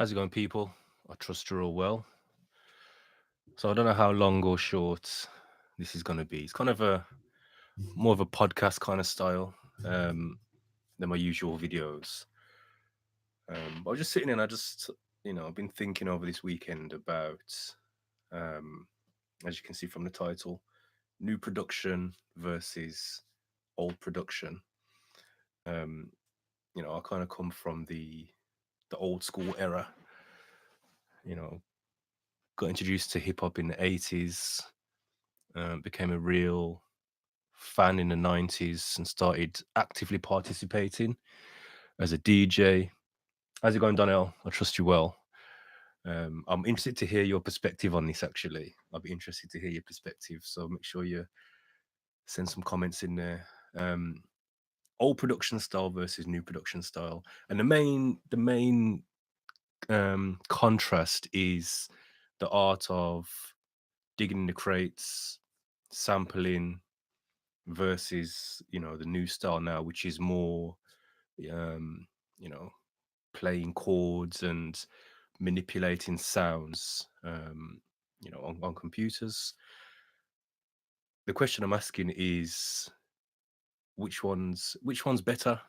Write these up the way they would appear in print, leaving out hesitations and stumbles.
How's it going, people? I trust you're all well. So I don't know how long or short this is going to be. It's kind of a more of a podcast kind of style than my usual videos. But I was just sitting and I've been thinking over this weekend about, um, as you can see from the title, new production versus old production. Um, I kind of come from the old school era. You know, got introduced to hip hop in the 80s, became a real fan in the 90s and started actively participating as a DJ. How's it going, Donnell? I trust you well. I'm interested to hear your perspective on this, actually. I'll be interested to hear your perspective. So make sure you send some comments in there. Um, Old production style versus new production style. And the main contrast is the art of digging in the crates, sampling, versus the new style now, which is more um you know playing chords and manipulating sounds on computers. The question I'm asking is which one's better,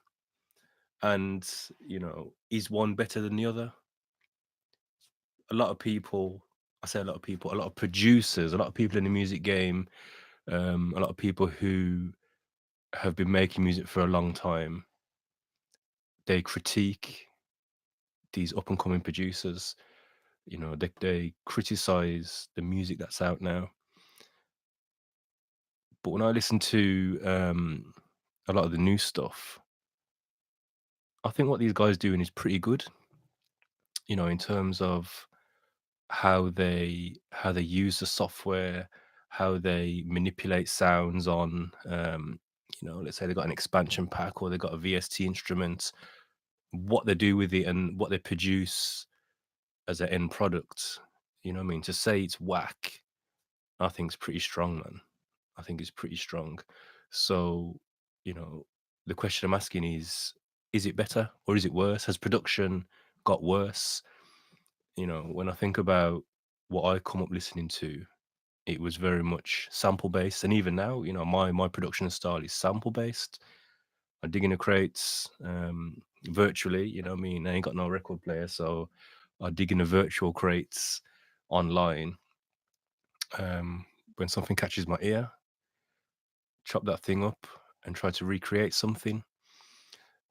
and is one better than the other? A lot of people, I say a lot of people, a lot of producers, a lot of people in the music game, a lot of people who have been making music for a long time, they critique these up and coming producers. They criticize the music that's out now. But when I listen to a lot of the new stuff, I think what these guys doing is pretty good. In terms of how they use the software, how they manipulate sounds on. Let's say they got an expansion pack or they got a VST instrument. What they do with it and what they produce as an end product. You know what I mean? To say it's whack, I think it's pretty strong, man. I think it's pretty strong. So, you know, the question I'm asking is it better or is it worse? Has production got worse? When I think about what I come up listening to, it was very much sample based. And even now, my production style is sample based. I dig in the crates virtually, what I mean? I ain't got no record player, so I dig in the virtual crates online. When something catches my ear, chop that thing up and try to recreate something.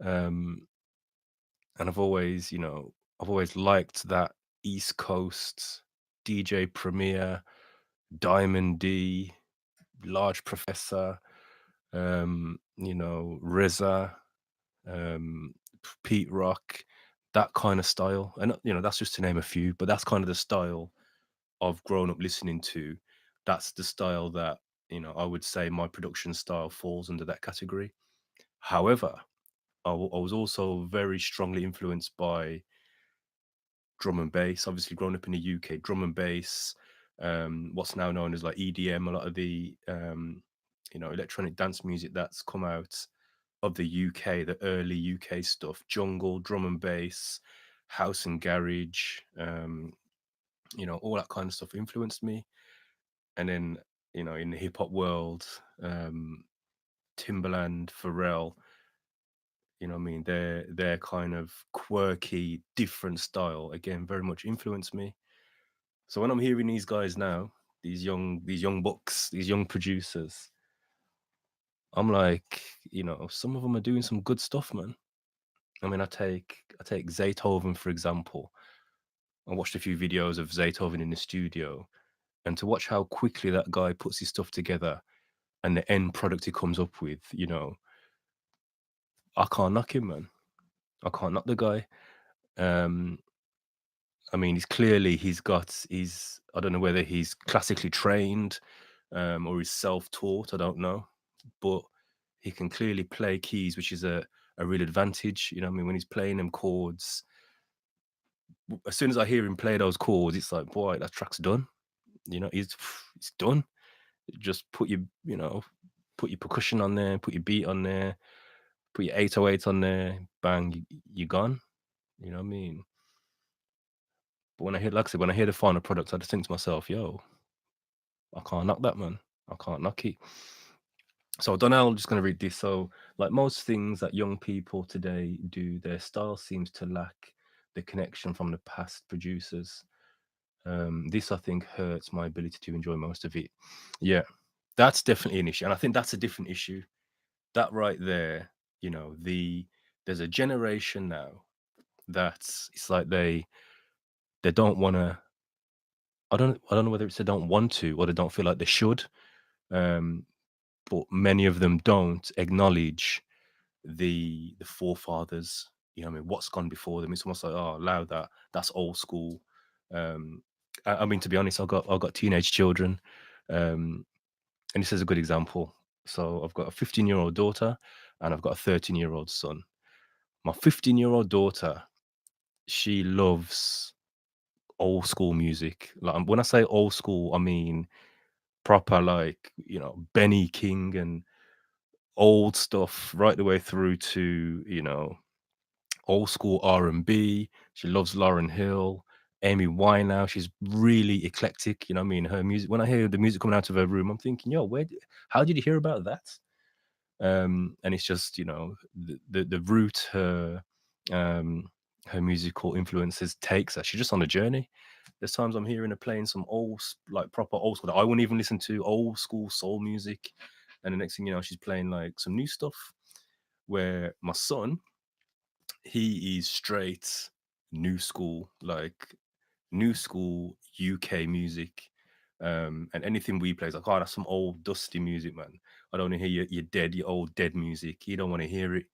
Um, and I've always liked that East Coast DJ Premier, Diamond D, Large Professor, Reza, um, Pete Rock, that kind of style. And that's just to name a few, but that's kind of the style I've grown up listening to. That's the style that I would say my production style falls under that category. However, I was also very strongly influenced by drum and bass. Obviously, growing up in the UK, drum and bass, what's now known as like EDM, a lot of the electronic dance music that's come out of the UK, the early UK stuff, jungle, drum and bass, house and garage, all that kind of stuff influenced me. And then, in the hip hop world, Timberland, Pharrell, what I mean, their kind of quirky, different style, again, very much influenced me. So when I'm hearing these guys now, these young bucks, these young producers, I'm like, some of them are doing some good stuff, man. I mean, I take Zaytoven for example. I watched a few videos of Zaytoven in the studio, and to watch how quickly that guy puts his stuff together and the end product he comes up with, I can't knock him, man. I can't knock the guy. Um, I mean, he's I don't know whether he's classically trained, or he's self-taught. I don't know, but he can clearly play keys, which is a real advantage. You know what I mean? When he's playing them chords, as soon as I hear him play those chords, it's like, boy, that track's done. It's done. Just put your percussion on there, put your beat on there, put your 808 on there, bang, you're gone. You know what I mean? But when I hear, like I said, when I hear the final product, I just think to myself, yo, I can't knock that, man. I can't knock it. So I don't know. I'm just going to read this. So, like most things that young people today do, their style seems to lack the connection from the past producers. This, I think, hurts my ability to enjoy most of it. Yeah, that's definitely an issue, and I think that's a different issue. That right there, there's a generation now that's it's like they don't want to. I don't know whether it's they don't want to or they don't feel like they should. Um, but many of them don't acknowledge the forefathers. I mean, what's gone before them? It's almost like, oh, allow that. That's old school. Um, I mean, to be honest, I've got teenage children, um, and this is a good example. So I've got a 15-year-old daughter, and I've got a 13-year-old son. My 15-year-old daughter, she loves old school music. Like when I say old school, I mean proper, like Benny King and old stuff, right the way through to old school R&B. She loves Lauren Hill, Amy Winehouse. She's really eclectic. You know what I mean? Her music. When I hear the music coming out of her room, I'm thinking, yo, how did you hear about that? And it's just the route um, her musical influences takes her. She's just on a journey. There's times I'm hearing her playing some like proper old school that I wouldn't even listen to, old school soul music, and the next thing you know, she's playing like some new stuff. Where my son, he is straight new school, like new school UK music. And anything we play is like, oh, that's some old dusty music, man. I don't want to hear your old dead music. He don't want to hear it.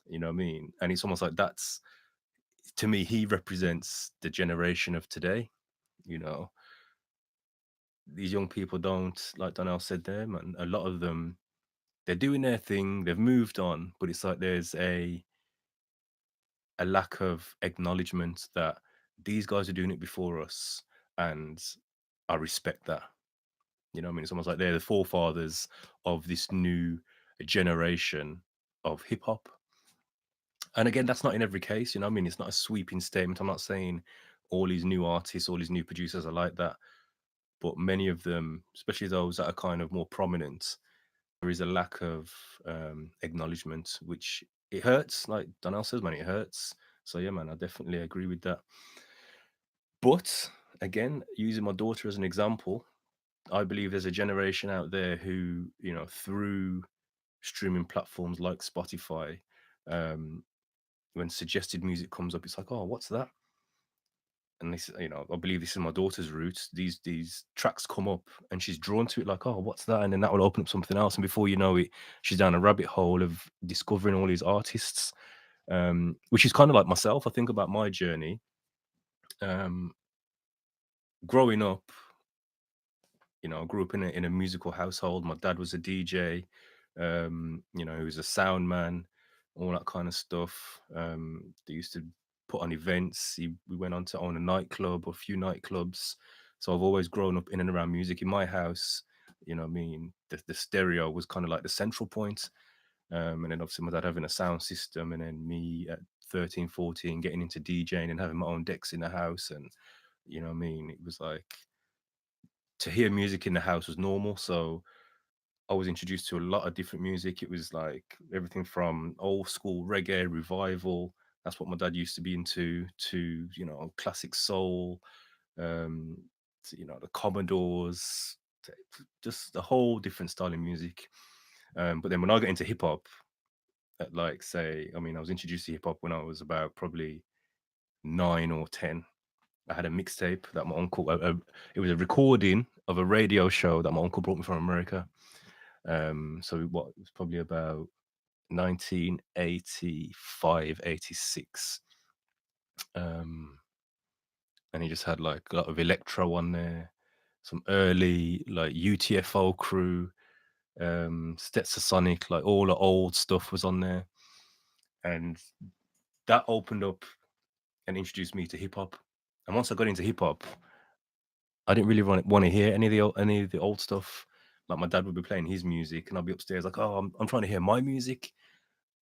You know what I mean? And it's almost like that's to me, he represents the generation of today. You know, these young people don't, like Donnell said there, man. A lot of them, they're doing their thing, they've moved on, but it's like there's a lack of acknowledgement that these guys are doing it before us, and I respect that. You know what I mean? It's almost like they're the forefathers of this new generation of hip hop. And again, that's not in every case. You know what I mean? It's not a sweeping statement. I'm not saying all these new artists, all these new producers are like that, but many of them, especially those that are kind of more prominent, there is a lack of acknowledgement, which it hurts. Like Donnell says, man, it hurts. So yeah, man, I definitely agree with that. But again, using my daughter as an example, I believe there's a generation out there who, through streaming platforms like Spotify, um, when suggested music comes up, it's like, oh, what's that? And this, I believe this is my daughter's roots. These tracks come up, and she's drawn to it, like, oh, what's that? And then that will open up something else, and before you know it, she's down a rabbit hole of discovering all these artists, which is kind of like myself. I think about my journey, um, growing up. I grew up in a musical household. My dad was a DJ. He was a sound man, all that kind of stuff. They used to put on events. We went on to own a nightclub or a few nightclubs. So I've always grown up in and around music. In my house, what I mean, the stereo was kind of like the central point. And then obviously my dad having a sound system, and then me at 13, 14, getting into DJing and having my own decks in the house. And what I mean, it was like to hear music in the house was normal. So I was introduced to a lot of different music. It was like everything from old school reggae revival. That's what my dad used to be into, to classic soul, um, to, the Commodores, just a whole different style of music. But then when I got into hip hop, at like say, I mean, I was introduced to hip hop when I was about probably 9 or 10. I had a mixtape that my uncle. It was a recording of a radio show that my uncle brought me from America. So it was probably about 1985, 86. And he just had like a lot of electro on there, some early like UTFO crew, Stetsasonic, like all the old stuff was on there. And that opened up and introduced me to hip hop. And once I got into hip hop, I didn't really want to hear any of the old stuff. Like my dad would be playing his music, and I'd be upstairs like, oh, I'm trying to hear my music.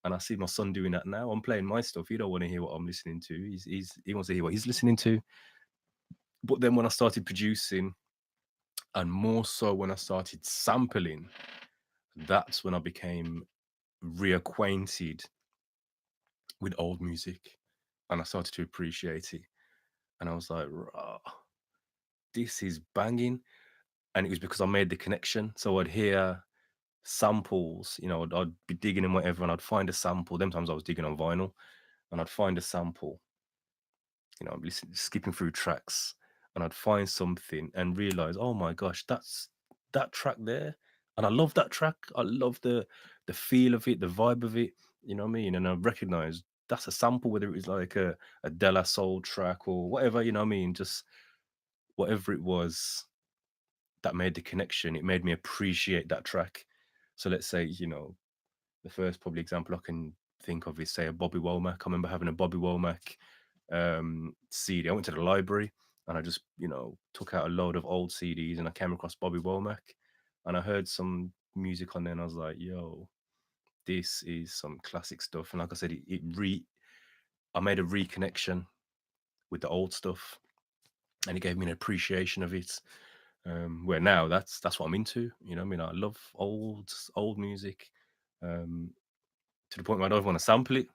And I see my son doing that now. I'm playing my stuff. He don't want to hear what I'm listening to. He wants to hear what he's listening to. But then when I started producing, and more so when I started sampling, that's when I became reacquainted with old music, and I started to appreciate it. And I was like, "Rah, this is banging." And it was because I made the connection. So I'd hear samples, I'd be digging in whatever, and I'd find a sample. Them times I was digging on vinyl, and I'd find a sample, I'd be skipping through tracks, and I'd find something and realize, oh my gosh, that's that track there. And I love that track. I love the feel of it, the vibe of it, you know what I mean? And I recognize that's a sample, whether it was like a De La Soul track or whatever, you know what I mean? Just whatever it was that made the connection, it made me appreciate that track. So let's say, the first probably example I can think of is, say, a Bobby Womack. I remember having a Bobby Womack CD. I went to the library and I just, took out a load of old CDs, and I came across Bobby Womack, and I heard some music on there, and I was like, yo, this is some classic stuff. And like I said, I made a reconnection with the old stuff, and it gave me an appreciation of it. Where now that's what I'm into. You know what I mean? I love old music, to the point where I don't even want to sample it.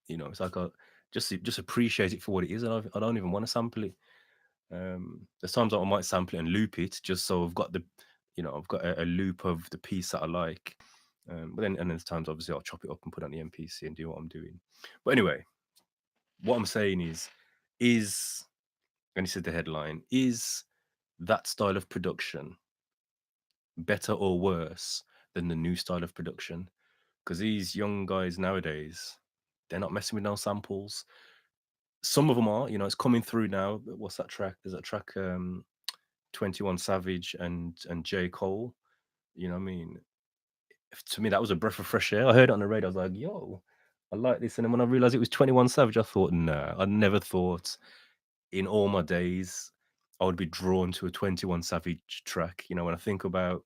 It's like I just appreciate it for what it is, and I don't even want to sample it. There's times that I might sample it and loop it just so I've got I've got a loop of the piece that I like. But then, and there's times obviously I'll chop it up and put it on the MPC and do what I'm doing. But anyway, what I'm saying is, and this is the headline, is that style of production better or worse than the new style of production? Because these young guys nowadays, they're not messing with no samples. Some of them are, it's coming through now. What's that track? There's that track, 21 Savage and J. Cole. You know what I mean? To me, that was a breath of fresh air. I heard it on the radio. I was like, yo, I like this. And then when I realized it was 21 Savage, I thought, nah, I never thought in all my days I would be drawn to a 21 Savage track. When I think about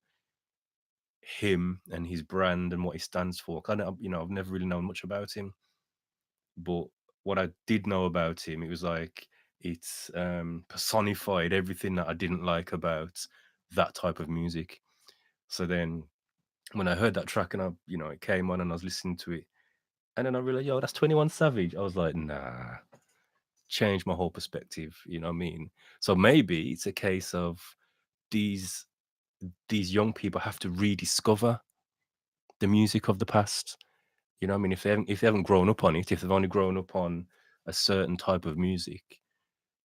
him and his brand and what he stands for, kind of, I've never really known much about him. But what I did know about him, it was like it's personified everything that I didn't like about that type of music. So then when I heard that track and it came on and I was listening to it, and then I realized, yo, that's 21 Savage. I was like, nah, change my whole perspective. You know what I mean? So maybe it's a case of these young people have to rediscover the music of the past. You know what I mean? If they haven't grown up on it, if they've only grown up on a certain type of music,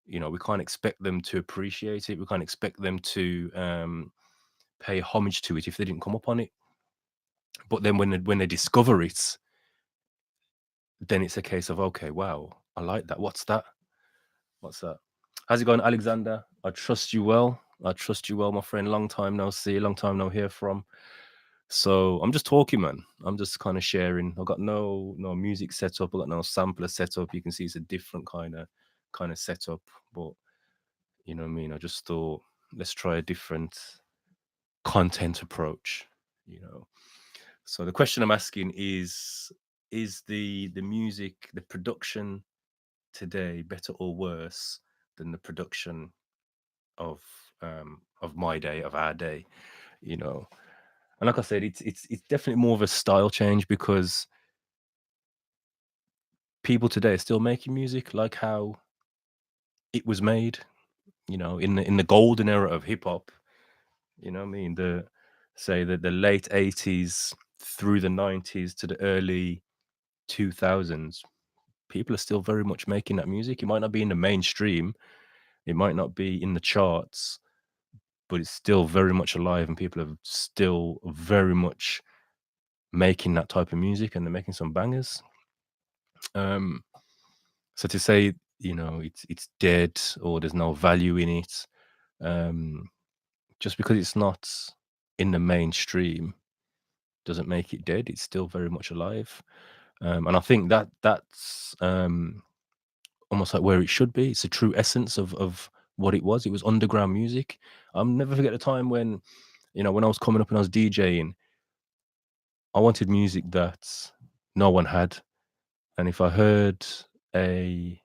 we can't expect them to appreciate it. We can't expect them to pay homage to it if they didn't come up on it. But then when they discover it, then it's a case of, okay, wow, I like that. What's that? What's that? How's it going, Alexander? I trust you well. I trust you well, my friend. Long time no see, long time no hear from. So I'm just talking, man. I'm just kind of sharing. I've got no music setup. I've got no sampler setup. You can see it's a different kind of setup. But you know what I mean? I just thought, let's try a different content approach. So the question I'm asking is the music, the production today better or worse than the production of my day, of our day? And like I said, it's definitely more of a style change, because people today are still making music like how it was made, in the golden era of hip hop. You know what I mean? The late 80s through the 90s to the early 2000s, people are still very much making that music. It might not be in the mainstream, it might not be in the charts, but it's still very much alive, and people are still very much making that type of music, and they're making some bangers. So to say, it's dead or there's no value in it, just because it's not in the mainstream doesn't make it dead. It's still very much alive. And I think that's almost like where it should be. It's a true essence of what it was. It was underground music. I'll never forget the time when I was coming up and I was DJing. I wanted music that no one had, and if I heard a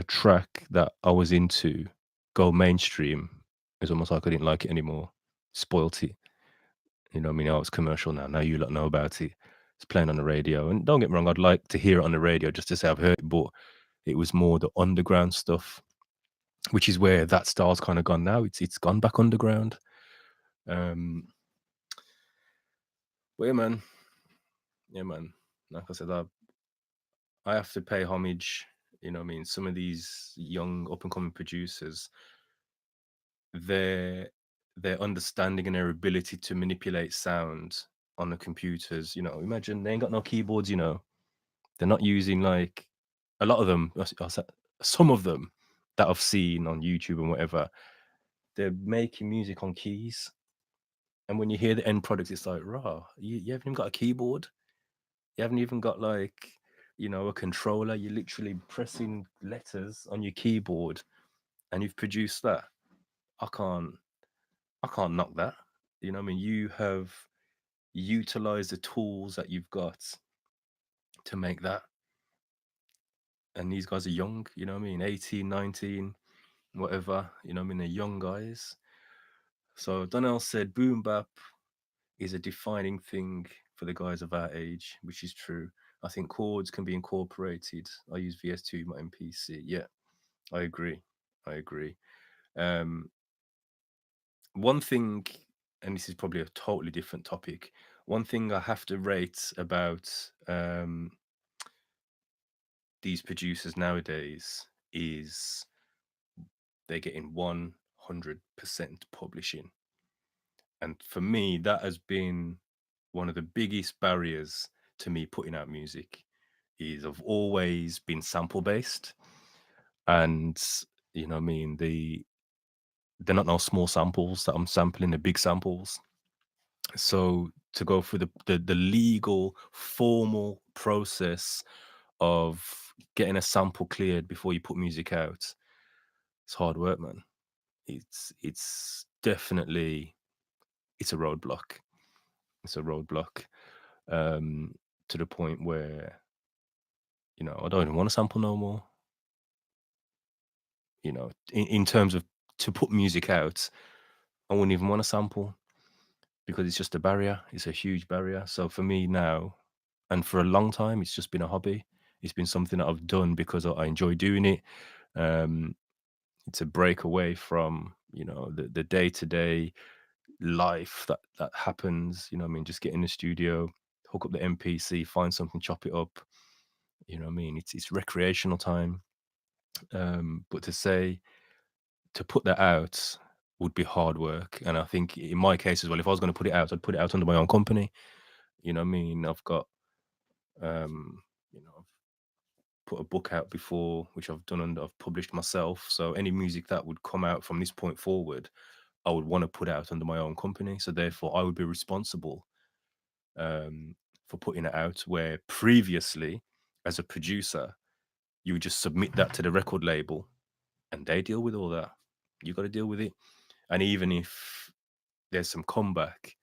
track that I was into, go mainstream, it's almost like I didn't like it anymore. Spoilt it. You know what I mean? Oh, it's commercial now. Now you lot know about it. It's playing on the radio. And don't get me wrong, I'd like to hear it on the radio just to say I've heard it, but it was more the underground stuff, which is where that style's kind of gone now. It's gone back underground. Um, but yeah, man. Yeah, man. Like I said, I have to pay homage. You know what I mean? Some of these young up and coming producers, their their understanding and their ability to manipulate sound on the computers. You know, imagine they ain't got no keyboards. You know, they're not using like a lot of them. Some of them that I've seen on YouTube and whatever, they're making music on keys. And when you hear the end product, it's like, raw. You haven't even got a keyboard. You haven't even got like, you know, a controller. You're literally pressing letters on your keyboard, and you've produced that. I can't. I can't knock that. You know what I mean? You have utilized the tools that you've got to make that. And these guys are young, you know what I mean? 18, 19, whatever. You know what I mean? They're young guys. So Donnell said boom bap is a defining thing for the guys of our age, which is true. I think chords can be incorporated. I use VS2 in my MPC. Yeah, I agree. I agree. Um, one thing, and this is probably a totally different topic. One thing I have to rate about these producers nowadays is they're getting 100% publishing. And for me, that has been one of the biggest barriers to me putting out music is I've always been sample based. And you know what I mean, they're not no small samples that I'm sampling, the big samples. So to go through the legal formal process of getting a sample cleared before you put music out, it's hard work, man. It's definitely it's a roadblock. It's a roadblock. Um, to the point where, you know, I don't even want to sample no more. You know, in terms of to put music out, I wouldn't even want to sample because it's just a barrier. It's a huge barrier. So for me now, and for a long time, it's just been a hobby. It's been something that I've done because I enjoy doing it. Um, it's a break away from, you know, the day to day life that happens. You know what I mean? Just get in the studio, hook up the MPC, find something, chop it up. You know what I mean? It's recreational time. But to put that out would be hard work. And I think in my case as well, if I was going to put it out, I'd put it out under my own company. You know what I mean? I've got you know, I've put a book out before, which I've done and I've published myself. So any music that would come out from this point forward, I would want to put out under my own company. So therefore, I would be responsible for putting it out. Where previously, as a producer, you would just submit that to the record label, and they deal with all that. You got to deal with it. And even if there's some comeback,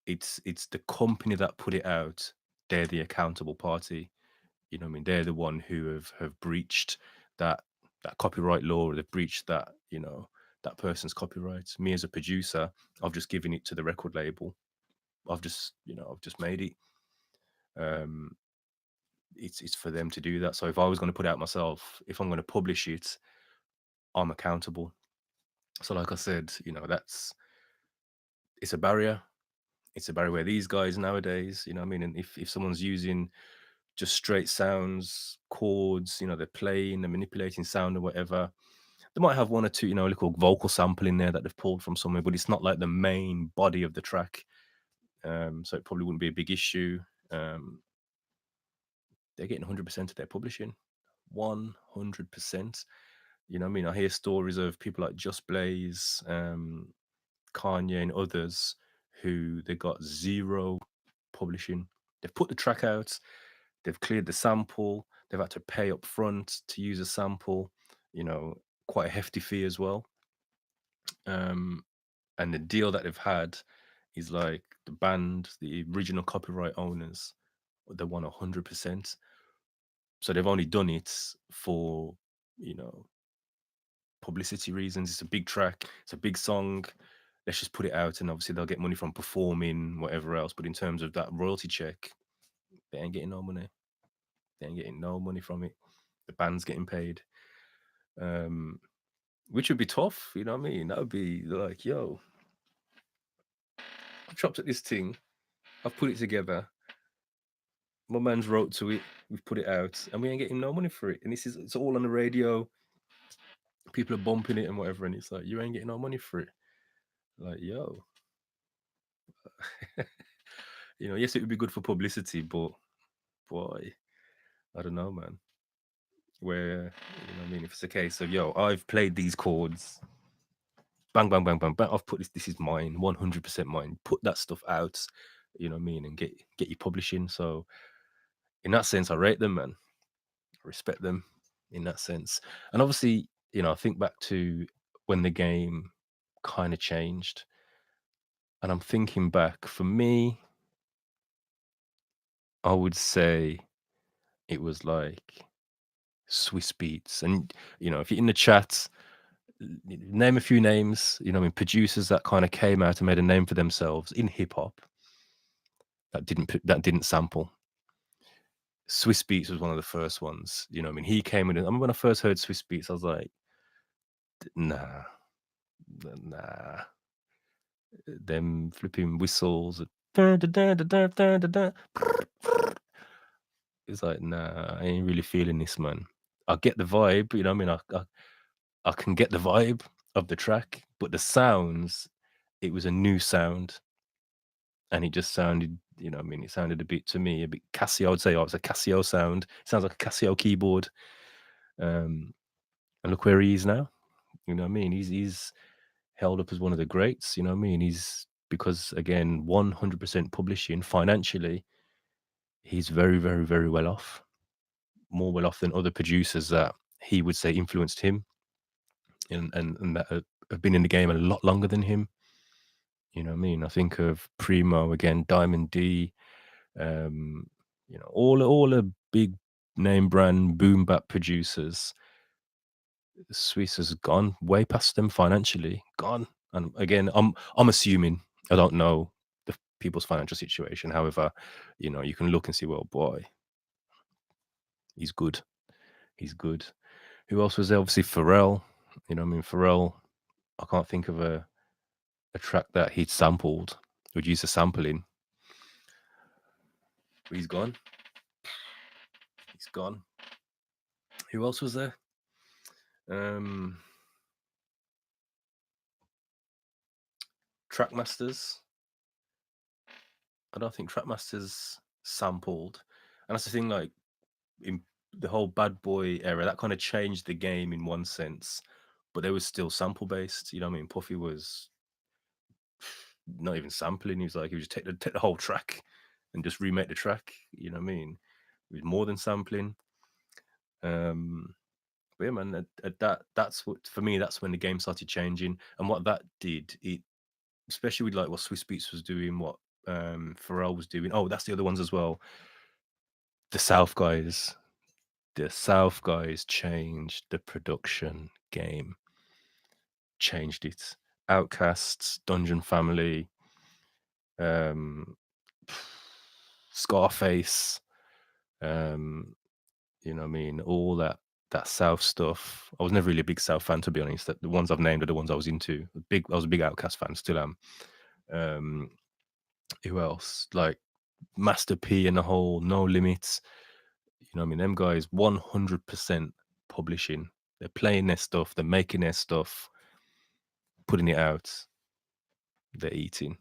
it's the company that put it out. They're the accountable party. You know what I mean? They're the one who have breached that copyright law, or they've breached that, you know, that person's copyright. Me as a producer, I've just given it to the record label. I've just, you know, I've just made it. Um, it's for them to do that. So if I was going to put it out myself, if I'm going to publish it, I'm accountable. So like I said, you know, it's a barrier. It's a barrier where these guys nowadays, you know what I mean? And if someone's using just straight sounds, chords, you know, they're playing, they're manipulating sound or whatever. They might have one or two, you know, a little vocal sample in there that they've pulled from somewhere, but it's not like the main body of the track. So it probably wouldn't be a big issue. They're getting 100% of their publishing. 100%. You know what I mean? I hear stories of people like Just Blaze, Kanye, and others who they got zero publishing. They've put the track out, they've cleared the sample, they've had to pay up front to use a sample, you know, quite a hefty fee as well. And the deal that they've had is like the band, the original copyright owners, they want 100%. So they've only done it for, you know, publicity reasons. It's a big track, it's a big song. Let's just put it out, and obviously they'll get money from performing, whatever else. But in terms of that royalty check, they ain't getting no money. They ain't getting no money from it. The band's getting paid, which would be tough. You know what I mean? That would be like, yo, I've chopped at this thing, I've put it together. My man's wrote to it. We've put it out, and we ain't getting no money for it. And it's all on the radio. People are bumping it and whatever, and it's like you ain't getting no money for it. Like, yo, yes, it would be good for publicity, but boy, I don't know, man. Where I mean, if it's a case of yo, I've played these chords, bang, bang, bang, bang, bang. I've put this. This is mine, 100% mine. Put that stuff out. You know what I mean, and get you publishing. So in that sense, I rate them, man. I respect them in that sense. And obviously, I think back to when the game kind of changed, and I'm thinking back. For me, I would say it was like Swiss Beats, and if you're in the chat, name a few names. Producers that kind of came out and made a name for themselves in hip hop that didn't sample. Swiss Beats was one of the first ones. He came in. I remember when I first heard Swiss Beats, I was like, nah. Them flipping whistles. It's like, nah, I ain't really feeling this, man. I get the vibe, you know what I mean? I can get the vibe of the track, but the sounds, it was a new sound. And it just sounded, it sounded a bit, to me, a bit Casio. I would say, it's a Casio sound. It sounds like a Casio keyboard. And look where he is now. You know what I mean? He's held up as one of the greats. You know what I mean? He's, because again, 100% publishing financially, he's very, very, very well off. More well off than other producers that he would say influenced him, and that have been in the game a lot longer than him. You know what I mean? I think of Primo again, Diamond D, all the big name brand boom bap producers. Swiss has gone way past them financially, gone. And again, I'm assuming, I don't know the people's financial situation. However, you can look and see, well, boy, he's good. He's good. Who else was there? Obviously Pharrell. Pharrell, I can't think of a track that he'd sampled, would use a sampling. But he's gone. He's gone. Who else was there? Trackmasters. I don't think Trackmasters sampled. And that's the thing, like, in the whole Bad Boy era, that kind of changed the game in one sense, but they was still sample based. You know what I mean? Puffy was not even sampling. He would just take the whole track and just remake the track. You know what I mean? It was more than sampling. But yeah, man, that's what, for me, that's when the game started changing. And what that did, it, especially with like what Swiss Beats was doing, what Pharrell was doing. Oh, that's the other ones as well. The South guys changed the production game. Changed it. Outcasts, Dungeon Family, Scarface, you know what I mean? All that South stuff. I was never really a big South fan, to be honest. The ones I've named are the ones I was into. I was a big Outcast fan, still am. Who else? Like Master P and the whole No Limits. You know what I mean? Them guys 100% publishing. They're playing their stuff, they're making their stuff, putting it out, they're eating.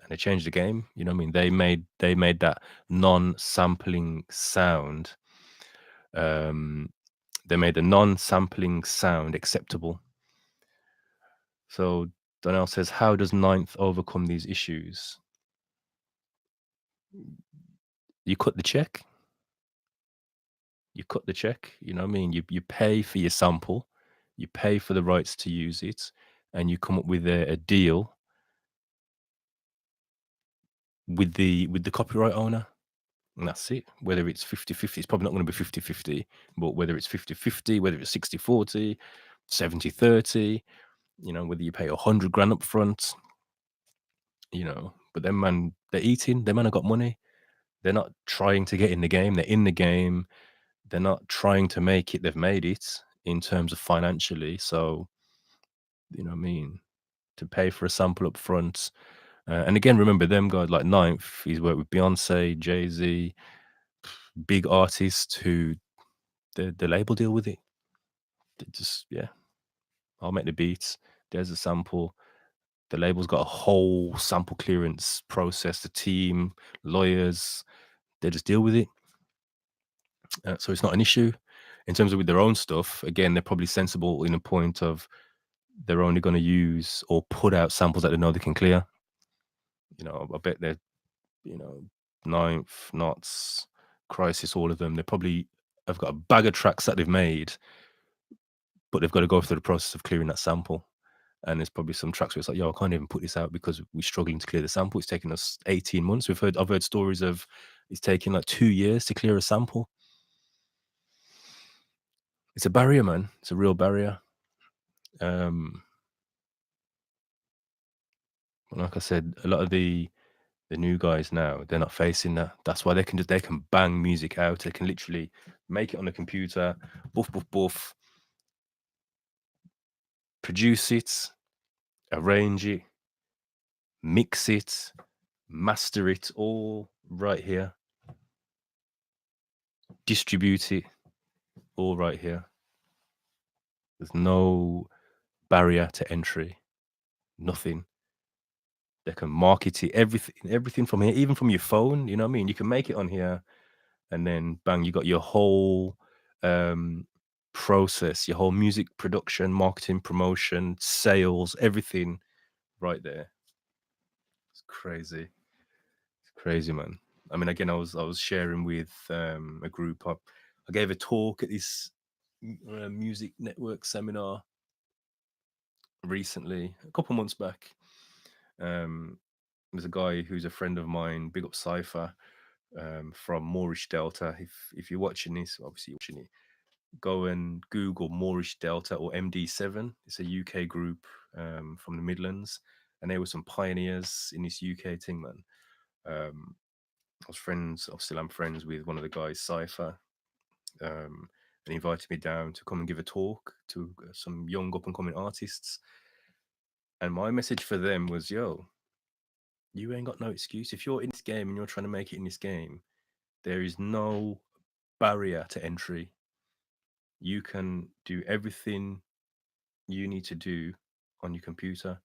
And they changed the game. You know what I mean? They made that non-sampling sound. They made the non-sampling sound acceptable. So Donnell says, how does Ninth overcome these issues? You cut the check. You cut the check. You know what I mean? You pay for your sample, you pay for the rights to use it, and you come up with a deal with the copyright owner. And that's it. Whether it's 50-50, it's probably not going to be 50-50, but whether it's 50-50, whether it's 60-40, 70-30, whether you pay 100 grand up front, but them man, they're eating, them man have got money. They're not trying to get in the game. They're in the game. They're not trying to make it. They've made it in terms of financially. So, you know what I mean? To pay for a sample up front. And again, remember them guys like Ninth, he's worked with Beyonce, Jay-Z, big artists who the label deal with it. They just, yeah, I'll make the beats. There's a sample. The label's got a whole sample clearance process, the team, lawyers, they just deal with it. So it's not an issue. In terms of with their own stuff, again, they're probably sensible in a point of they're only going to use or put out samples that they know they can clear. I bet they're, Ninth, Knots, Crisis, all of them, they probably have got a bag of tracks that they've made, but they've got to go through the process of clearing that sample. And there's probably some tracks where it's like, yo, I can't even put this out because we're struggling to clear the sample. It's taking us 18 months. I've heard stories of it's taking like 2 years to clear a sample. It's a barrier, man. It's a real barrier. Like I said, a lot of the new guys now, they're not facing that. That's why they can bang music out. They can literally make it on the computer, boof, boof, boof, produce it, arrange it, mix it, master it, all right here, distribute it, all right here. There's no barrier to entry, nothing. They can market it, everything from here, even from your phone. You know what I mean? You can make it on here, and then bang, you got your whole process, your whole music production, marketing, promotion, sales, everything right there. It's crazy. It's crazy, man. I mean, again, I was sharing with a group. I gave a talk at this music network seminar recently, a couple months back. There's a guy who's a friend of mine, big up Cypher, from Moorish Delta. If you're watching this, obviously you're watching it, go and Google Moorish Delta or MD7. It's a UK group from the Midlands, and they were some pioneers in this UK thing, man. I still am friends with one of the guys, Cypher, and he invited me down to come and give a talk to some young up and coming artists. And my message for them was, yo, you ain't got no excuse. If you're in this game and you're trying to make it in this game, there is no barrier to entry. You can do everything you need to do on your computer.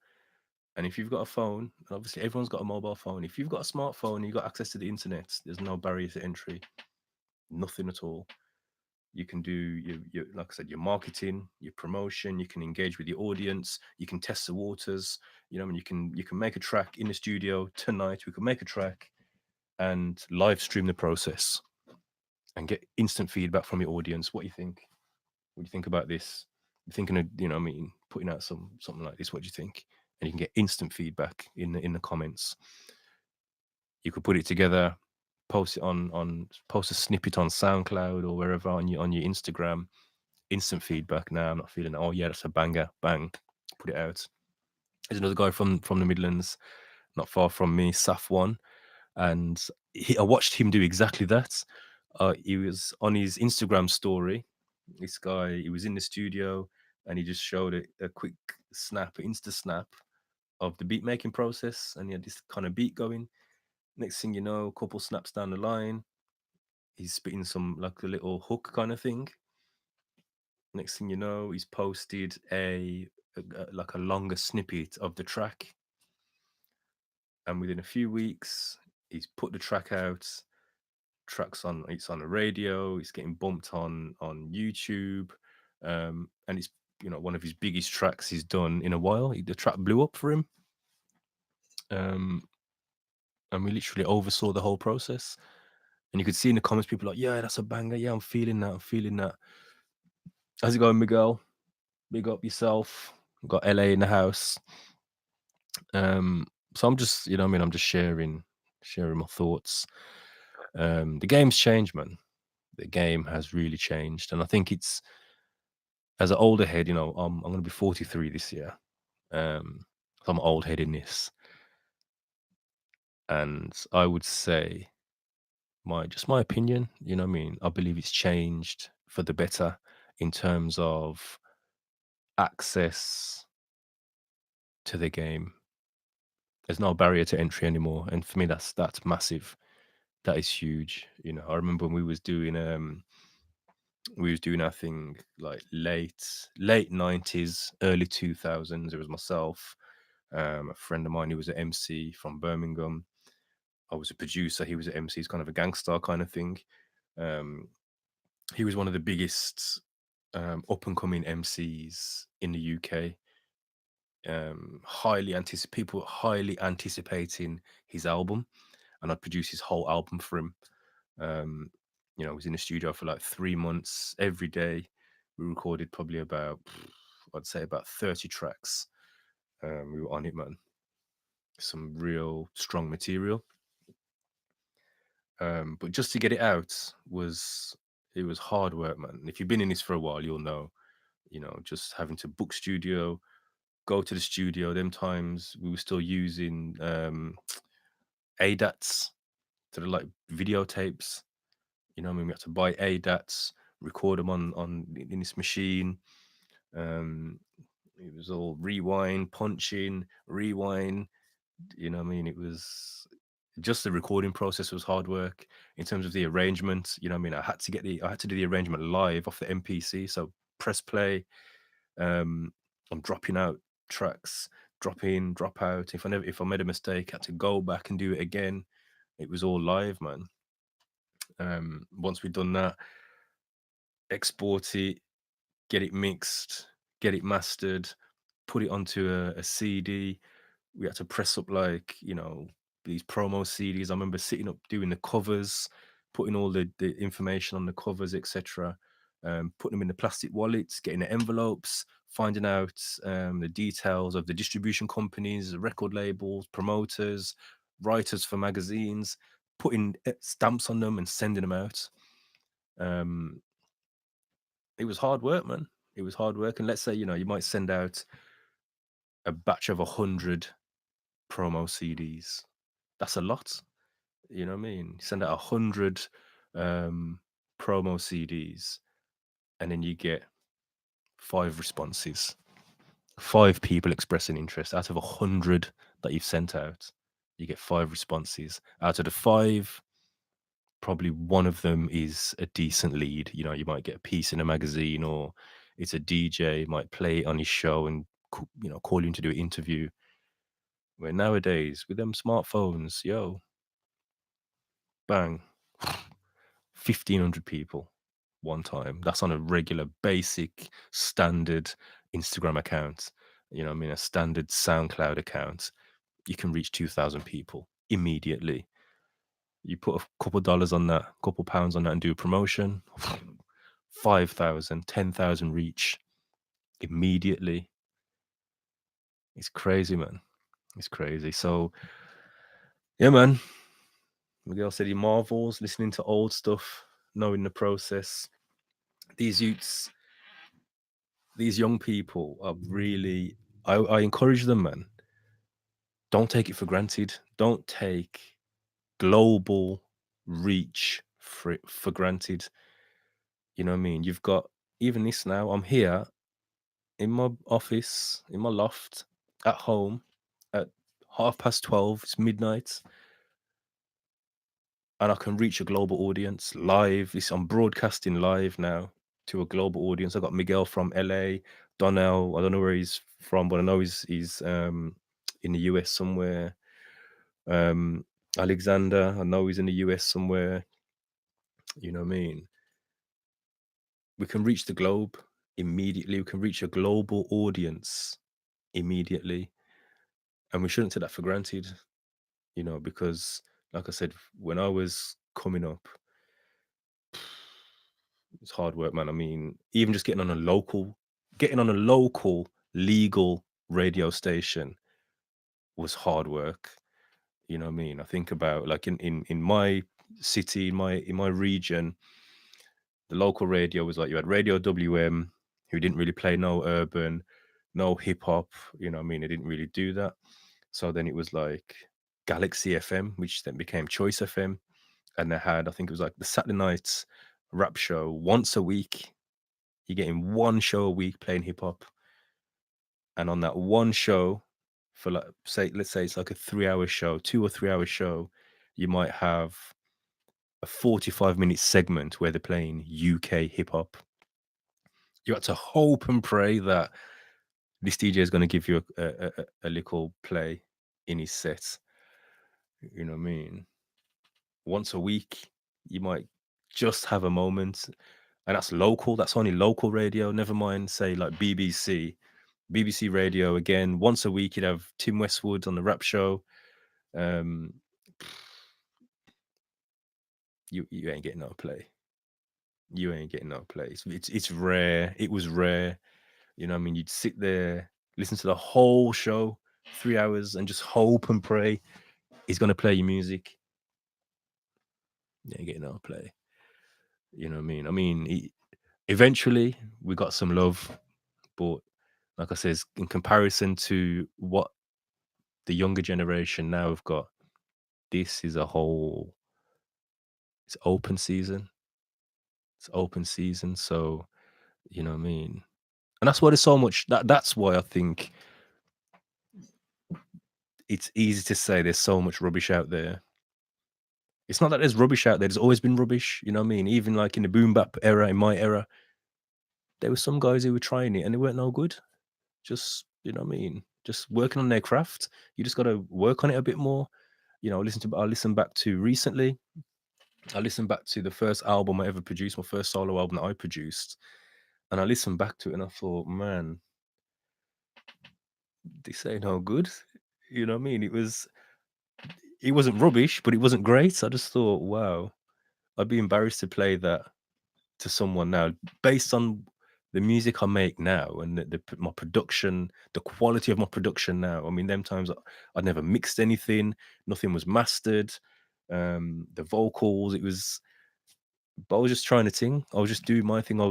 And if you've got a phone, and obviously everyone's got a mobile phone. If you've got a smartphone and you've got access to the internet, there's no barrier to entry. Nothing at all. You can do your like I said, your marketing, your promotion. You can engage with your audience. You can test the waters. And you can make a track in the studio tonight. We can make a track and live stream the process and get instant feedback from your audience. What do you think? What do you think about this? You're thinking of, putting out something like this. What do you think? And you can get instant feedback in the comments. You could put it together, post a snippet on SoundCloud or wherever on your Instagram. Instant feedback. Now I'm not feeling. Oh yeah, that's a banger. Bang, put it out. There's another guy from the Midlands, not far from me, Saf1, and I watched him do exactly that. He was on his Instagram story. This guy, he was in the studio and he just showed a quick snap, Insta snap of the beat making process, and he had this kind of beat going. Next thing you know, a couple snaps down the line, he's spitting some like a little hook kind of thing. Next thing you know, he's posted like a longer snippet of the track, and within a few weeks, he's put the track out. It's on the radio. It's getting bumped on YouTube, and it's one of his biggest tracks he's done in a while. The track blew up for him, and we literally oversaw the whole process. And you could see in the comments, people like, "Yeah, that's a banger. Yeah, I'm feeling that. I'm feeling that." How's it going, Miguel? Big up yourself. Got LA in the house. So I'm just, I'm just sharing my thoughts. The game's changed, man. The game has really changed, and I think it's as an older head. I'm going to be 43 this year. So I'm an old head in this, and I would say my opinion. What I mean, I believe it's changed for the better in terms of access to the game. There's no barrier to entry anymore, and for me, that's massive. That is huge. I remember when we was doing our thing like late 90s, early 2000s. It was myself, a friend of mine who was an MC from Birmingham. I was a producer. He was an MC. He's kind of a gangster kind of thing. Um, he was one of the biggest up and coming MCs in the UK. People highly anticipating his album, and I'd produce his whole album for him. Um, I was in the studio for like 3 months every day. We recorded probably I'd say about 30 tracks. We were on it, man. Some real strong material. But just to get it out it was hard work, man. If you've been in this for a while, you'll know. Just having to book studio, go to the studio. Them times we were still using ADATs, to the like videotapes. I mean, we had to buy ADATs, record them on in this machine. Um, it was all rewind, punching, rewind. What I mean? It was just the recording process was hard work in terms of the arrangement. What I mean? I had to do the arrangement live off the MPC. So press play. I'm dropping out tracks, drop in, drop out. If I made a mistake, I had to go back and do it again. It was all live, man. Once we'd done that, export it, get it mixed, get it mastered, put it onto a CD. We had to press up these promo CDs. I remember sitting up doing the covers, putting all the information on the covers, etc. Putting them in the plastic wallets, getting the envelopes, finding out the details of the distribution companies, the record labels, promoters, writers for magazines, putting stamps on them and sending them out. It was hard work, man. It was hard work. And let's say, you might send out a batch of 100 promo CDs. That's a lot. You know what I mean? Send out 100 promo CDs, and then you get 5 responses. 5 people expressing interest out of 100 that you've sent out. You get 5 responses. Out of the 5, probably one of them is a decent lead. You might get a piece in a magazine, or it's a DJ might play it on his show and call you in to do an interview. Where nowadays with them smartphones, bang, 1,500 people one time. That's on a regular, basic, standard Instagram account. I mean, a standard SoundCloud account. You can reach 2,000 people immediately. You put a couple dollars on that, couple pounds on that, and do a promotion. 5,000, 10,000 reach immediately. It's crazy, man. It's crazy. So, yeah, man. Miguel said he marvels listening to old stuff, knowing the process. These youths, these young people are really, I encourage them, man. Don't take it for granted. Don't take global reach for granted. You know what I mean? You've got even this now. I'm here in my office, in my loft, at home, at 12:30. It's midnight, and I can reach a global audience live. I'm broadcasting live now to a global audience. I got Miguel from LA, Donnell. I don't know where he's from, but I know he's in the US somewhere. Alexander, I know he's in the US somewhere. You know what I mean? We can reach the globe immediately. We can reach a global audience immediately, and we shouldn't take that for granted. Because like I said, when I was coming up, it's hard work, man. I mean, even just getting on a local legal radio station was hard work. You know what I mean? I think about like in my city, in my region, the local radio was like, you had Radio WM, who didn't really play no urban, no hip hop. You know what I mean? They didn't really do that. So then it was like Galaxy FM, which then became Choice FM, and they had, I think it was like the Saturday night rap show once a week. You're getting one show a week playing hip hop, and on that one show, for like, let's say it's like a 3 hour show, 2 or 3 hour show, you might have a 45-minute segment where they're playing UK hip hop. You had to hope and pray that this DJ is going to give you a little play in his set. You know what I mean? Once a week, you might just have a moment, and that's local. That's only local radio. Never mind, say like BBC Radio. Again, once a week, you'd have Tim Westwood on the rap show. You ain't getting no play. You ain't getting no play. It's rare. It was rare. You know what I mean? You'd sit there, listen to the whole show, 3 hours, and just hope and pray he's going to play your music. You ain't getting no play. You know what I mean? I mean, eventually we got some love, but like I said, in comparison to what the younger generation now have got, this is it's open season. It's open season. So, you know what I mean? And that's why there's so much, that's why I think it's easy to say there's so much rubbish out there. It's not that there's rubbish out there. There's always been rubbish. You know what I mean? Even like in the boom bap era, in my era, there were some guys who were trying it and they weren't no good. Just, you know what I mean? Just working on their craft. You just got to work on it a bit more. You know, I listened back to recently. I listened back to the first album I ever produced, my first solo album that I produced. And I listened back to it and I thought, man, this ain't no good. You know what I mean? It wasn't rubbish, but it wasn't great. I just thought, wow, I'd be embarrassed to play that to someone now, based on the music I make now and my production, the quality of my production now. I mean, them times I'd never mixed anything, nothing was mastered. The vocals, but I was just trying to sing. I was just doing my thing. I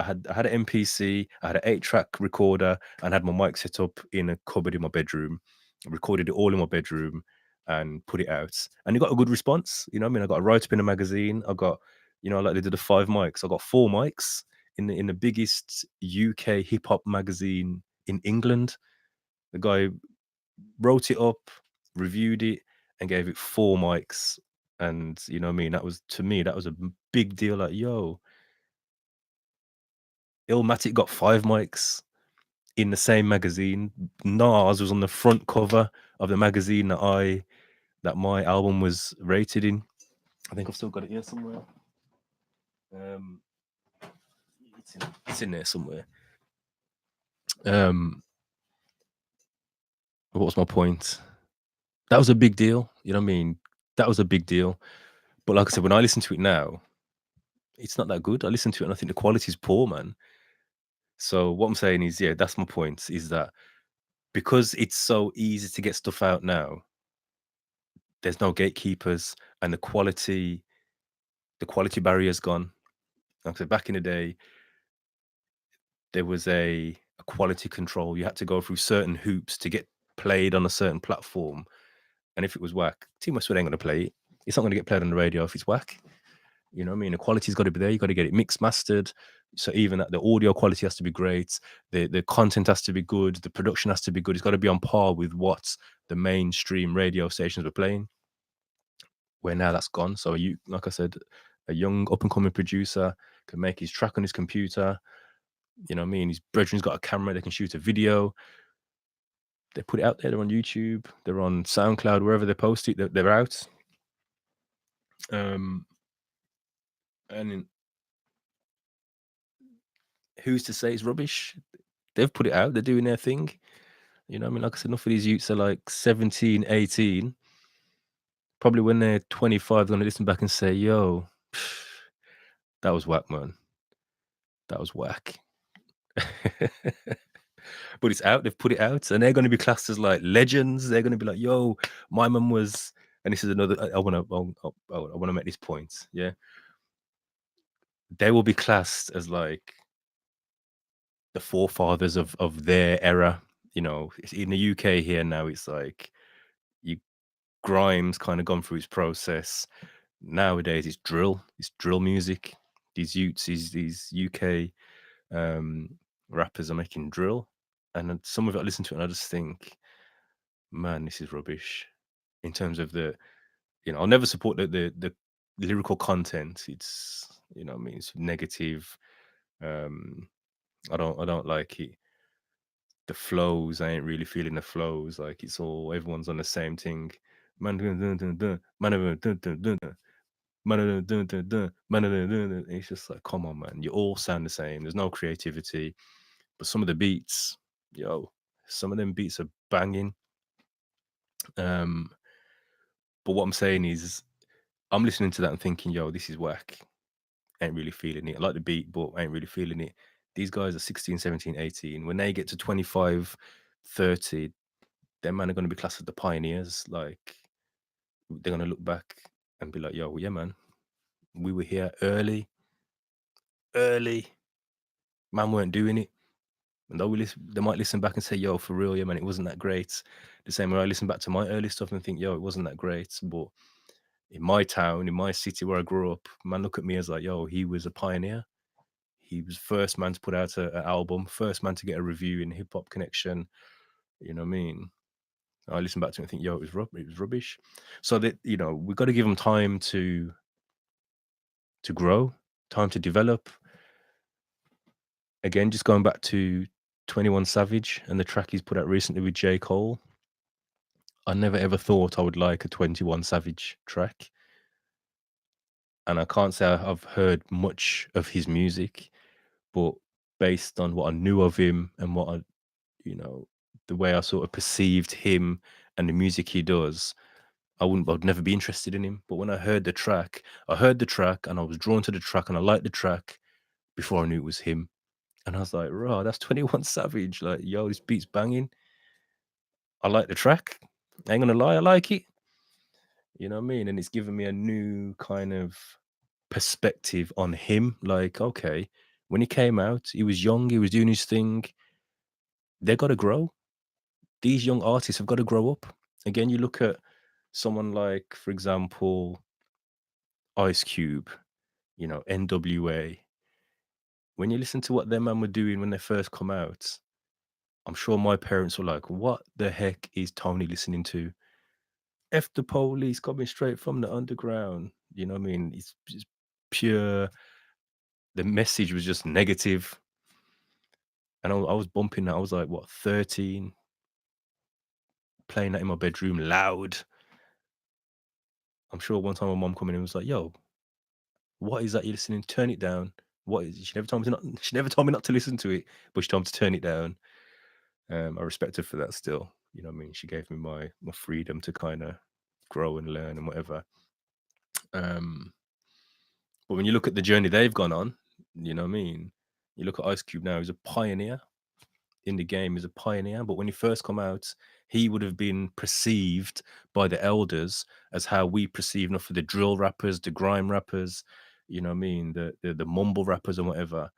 had an MPC, I had an 8-track recorder, and had my mic set up in a cupboard in my bedroom. I recorded it all in my bedroom and put it out, and it got a good response. You know what I mean? I got a write up in a magazine. I got, you know, like they did the 5 mics. I got 4 mics in the biggest UK hip hop magazine in England. The guy wrote it up, reviewed it, and gave it 4 mics. And you know what I mean? That was, to me, that was a big deal. Like, yo, Illmatic got 5 mics in the same magazine. Nas was on the front cover of the magazine that my album was rated in. I think I've still got it here somewhere. It's in there somewhere. What was my point? That was a big deal. You know what I mean? That was a big deal. But like I said, when I listen to it now, it's not that good. I listen to it and I think the quality is poor, man. So what I'm saying is, yeah, that's my point, is that because it's so easy to get stuff out now, there's no gatekeepers and the quality barrier's gone. Like I said, back in the day, there was a quality control. You had to go through certain hoops to get played on a certain platform. And if it was whack, Team Westwood ain't going to play it. It's not going to get played on the radio if it's whack. You know what I mean? The quality's got to be there. You got to get it mixed, mastered. So even that, the audio quality has to be great. The content has to be good. The production has to be good. It's got to be on par with what the mainstream radio stations were playing. Where now that's gone. So you, like I said, a young up and coming producer can make his track on his computer. You know what I mean? His brethren's got a camera. They can shoot a video. They put it out there. They're on YouTube. They're on SoundCloud. Wherever they post it, they're out. And who's to say it's rubbish? They've put it out. They're doing their thing. You know what I mean? Like I said, enough of these youths are like 17, 18. Probably when they're 25, they're going to listen back and say, yo, that was whack, man. That was whack. But it's out. They've put it out. And they're going to be classed as like legends. They're going to be like, yo, my mum was and this is another. I want to. I want to make this point. Yeah, they will be classed as like the forefathers of their era. You know, in the UK here now, it's like you Grimes kind of gone through its process. Nowadays, it's drill music. These Utes, these UK um, rappers are making drill, and then some of it I listen to it and I just think, man, this is rubbish. In terms of I'll never support the lyrical content. It's I mean, it's negative. Um, I don't like it. The flows, I ain't really feeling the flows. Like it's all everyone's on the same thing. Man, dun, dun, dun, dun, man, dun, dun, dun, dun, dun, man, dun, dun, dun, dun, man, dun, dun, dun. It's just like, come on, man. You all sound the same. There's no creativity. But some of the beats, some of them beats are banging. Um, but what I'm saying is, I'm listening to that and thinking, this is whack. Ain't really feeling it. I like the beat, but I ain't really feeling it. These guys are 16, 17, 18. When they get to 25, 30, them man are going to be classed as the pioneers. Like, they're going to look back and be like, yo, yeah, man, we were here early. Man weren't doing it. And they might listen back and say, yo, for real, yeah, man, it wasn't that great. The same way I listen back to my early stuff and think, yo, it wasn't that great. But in my town, in my city where I grew up, man, look at me as like, yo, he was a pioneer. He was first man to put out an album, first man to get a review in Hip Hop Connection. You know what I mean? I listen back to it and think, yo, it was rubbish. So that we've got to give them time to grow, time to develop. Again, just going back to 21 Savage and the track he's put out recently with J. Cole. I never ever thought I would like a 21 Savage track. And I can't say I've heard much of his music, but based on what I knew of him and what the way I sort of perceived him and the music he does, I'd never be interested in him. But when I heard the track and I was drawn to the track and I liked the track before I knew it was him. And I was like, raw, that's 21 Savage. Like, yo, this beat's banging. I like the track. I ain't gonna lie, I like it. You know what I mean? And it's given me a new kind of perspective on him. Like, okay, when he came out, he was young, he was doing his thing. They got to grow. These young artists have got to grow up. Again, you look at someone like, for example, Ice Cube, NWA. When you listen to what them man were doing when they first come out, I'm sure my parents were like, what the heck is Tony listening to? F the police coming straight from the underground. You know what I mean? It's just pure. The message was just negative. And I was bumping that. I was like, what, 13? Playing that in my bedroom loud. I'm sure one time my mom coming in was like, yo, what is that you're listening? Turn it down. What is it? She never told me not to listen to it, but she told me to turn it down. I respect her for that still. You know what I mean? She gave me my freedom to kind of grow and learn and whatever. But when you look at the journey they've gone on, you know what I mean? You look at Ice Cube now, he's a pioneer in the game, he's a pioneer. But when he first come out, he would have been perceived by the elders as how we perceive enough of the drill rappers, the grime rappers, you know what I mean, the mumble rappers and whatever.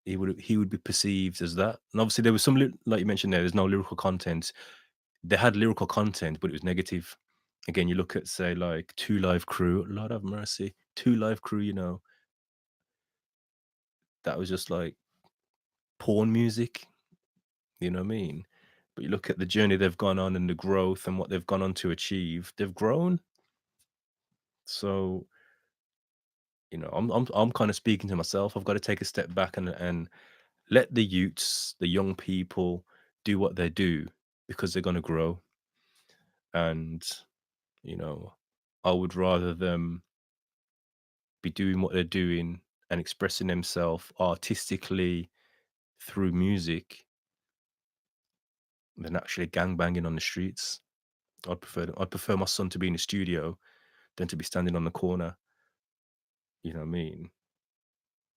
He would be perceived as that. And obviously there was some like you mentioned there's no lyrical content. They had lyrical content, but it was negative. Again, you look at say like Two Live Crew, Lord have mercy, Two Live Crew, that was just like porn music, you know what I mean? But you look at the journey they've gone on and the growth and what they've gone on to achieve, they've grown. So, I'm kind of speaking to myself. I've got to take a step back and let the youths, the young people, do what they do because they're going to grow. And, you know, I would rather them be doing what they're doing and expressing themselves artistically through music than actually gangbanging on the streets. I'd prefer my son to be in the studio than to be standing on the corner, you know what I mean,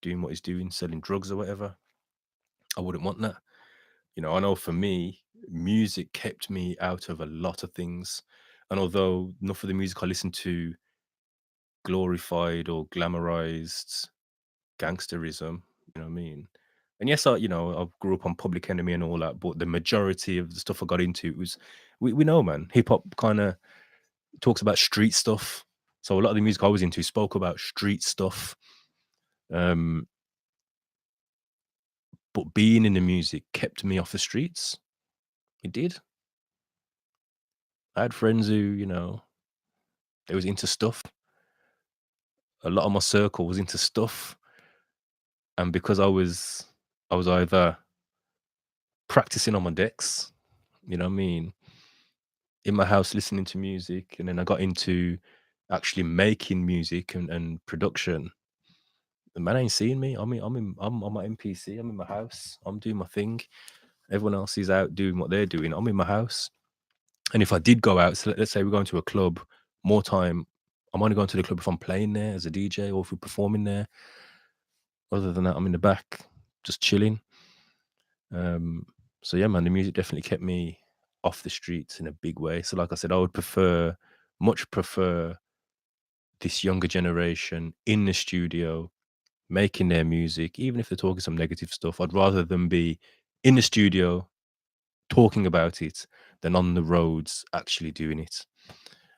doing what he's doing, selling drugs or whatever. I wouldn't want that. I know for me, music kept me out of a lot of things. And although enough of the music I listen to glorified or glamorized gangsterism, you know what I mean? And yes, I grew up on Public Enemy and all that, but the majority of the stuff I got into was, we know, man, hip hop kind of talks about street stuff. So a lot of the music I was into spoke about street stuff. Um, but being in the music kept me off the streets. It did. I had friends who, they was into stuff. A lot of my circle was into stuff. And because I was either practicing on my decks, you know what I mean, in my house listening to music, and then I got into actually making music and production. The man ain't seeing me. I'm on my MPC. I'm in my house. I'm doing my thing. Everyone else is out doing what they're doing. I'm in my house. And if I did go out, so let's say we're going to a club, more time, I'm only going to the club if I'm playing there as a DJ or if we're performing there. Other than that, I'm in the back, just chilling. So yeah, man, the music definitely kept me off the streets in a big way. So like I said, I would much prefer this younger generation in the studio making their music, even if they're talking some negative stuff. I'd rather them be in the studio talking about it than on the roads actually doing it.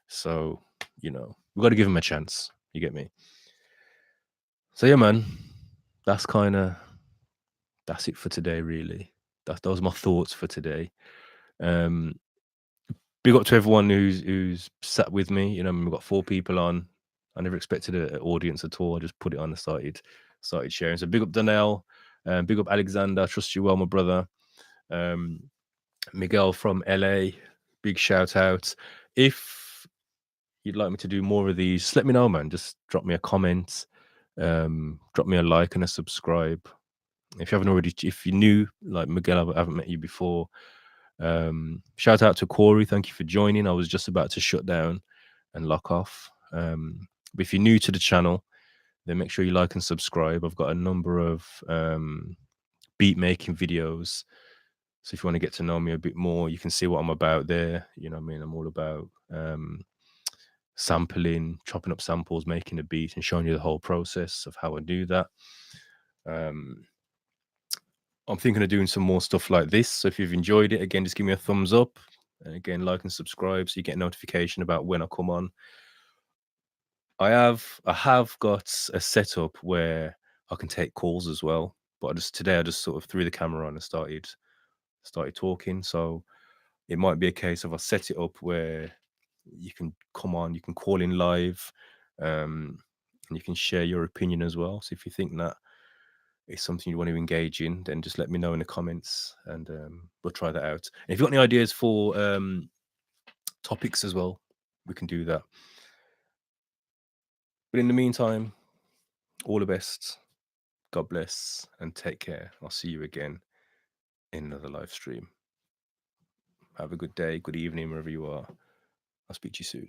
So, we've got to give them a chance. You get me? So yeah, man, that's it for today, really. Those are my thoughts for today. Um, Big up to everyone who's sat with me. We've got 4 people on. I never expected an audience at all. I just put it on and started sharing. So big up Donnell, big up Alexander. Trust you well, my brother. Miguel from LA. Big shout out. If you'd like me to do more of these, just let me know, man. Just drop me a comment, drop me a like and a subscribe. If you haven't already, if you're new, like Miguel, I haven't met you before. Shout out to Corey. Thank you for joining. I was just about to shut down and lock off. But if you're new to the channel, then make sure you like and subscribe. I've got a number of beat making videos. So if you want to get to know me a bit more, you can see what I'm about there. You know what I mean? I'm all about sampling, chopping up samples, making a beat, and showing you the whole process of how I do that. I'm thinking of doing some more stuff like this. So if you've enjoyed it, again, just give me a thumbs up. And again, like and subscribe so you get a notification about when I come on. I have got a setup where I can take calls as well. But today I just sort of threw the camera on and started talking. So it might be a case of I set it up where you can come on, you can call in live, and you can share your opinion as well. So if you think that it's something you want to engage in, then just let me know in the comments, and we'll try that out. And if you've got any ideas for topics as well, we can do that. But in the meantime, all the best. God bless and take care. I'll see you again in another live stream. Have a good day, good evening, wherever you are. I'll speak to you soon.